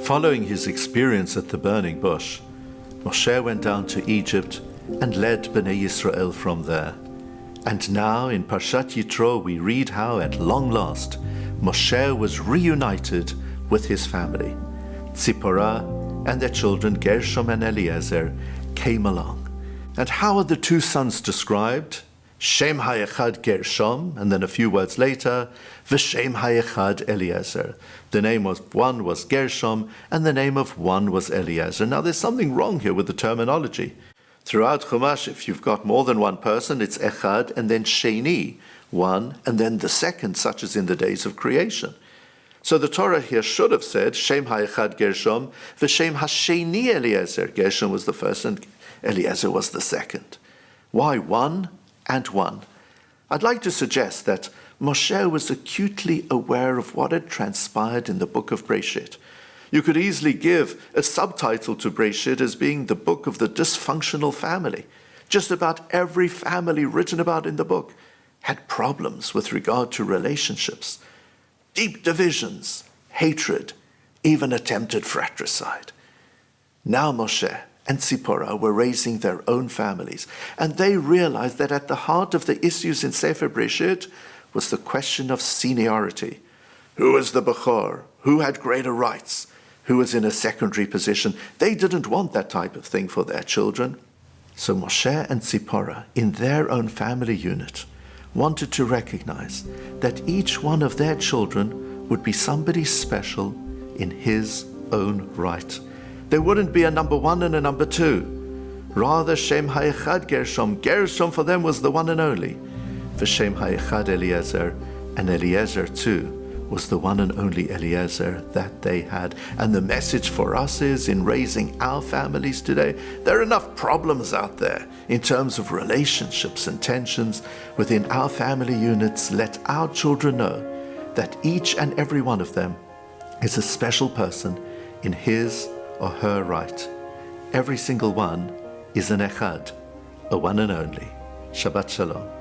Following his experience at the burning bush, Moshe went down to Egypt and led Bnei Yisrael from there. And now in Parashat Yitro we read how at long last Moshe was reunited with his family. Tzipporah and their children Gershom and Eliezer came along. And how are the two sons described? Shem Hayechad Gershom, and then a few words later, V'Shem Hayechad Eliezer. The name of one was Gershom, and the name of one was Eliezer. Now there's something wrong here with the terminology. Throughout Chumash, if you've got more than one person, it's Echad, and then Sheni, one, and then the second, such as in the days of creation. So the Torah here should have said, Shem Hayechad Gershom, V'Shem Hasheni Eliezer. Gershom was the first, and Eliezer was the second. Why one and one? I'd like to suggest that Moshe was acutely aware of what had transpired in the book of Breshit. You could easily give a subtitle to Breshit as being the book of the dysfunctional family. Just about every family written about in the book had problems with regard to relationships, deep divisions, hatred, even attempted fratricide. Now Moshe and Tzipporah were raising their own families, and they realized that at the heart of the issues in Sefer Breshit was the question of seniority. Who was the Bechor? Who had greater rights? Who was in a secondary position? They didn't want that type of thing for their children. So Moshe and Tzipporah, in their own family unit, wanted to recognize that each one of their children would be somebody special in his own right. There wouldn't be a number one and a number two. Rather, Shem Hayechad Gershom. Gershom for them was the one and only. V'Shem Hayechad Eliezer, and Eliezer too was the one and only Eliezer that they had. And the message for us is, in raising our families today, there are enough problems out there in terms of relationships and tensions within our family units. Let our children know that each and every one of them is a special person in his or her right. Every single one is an echad, a one and only. Shabbat Shalom.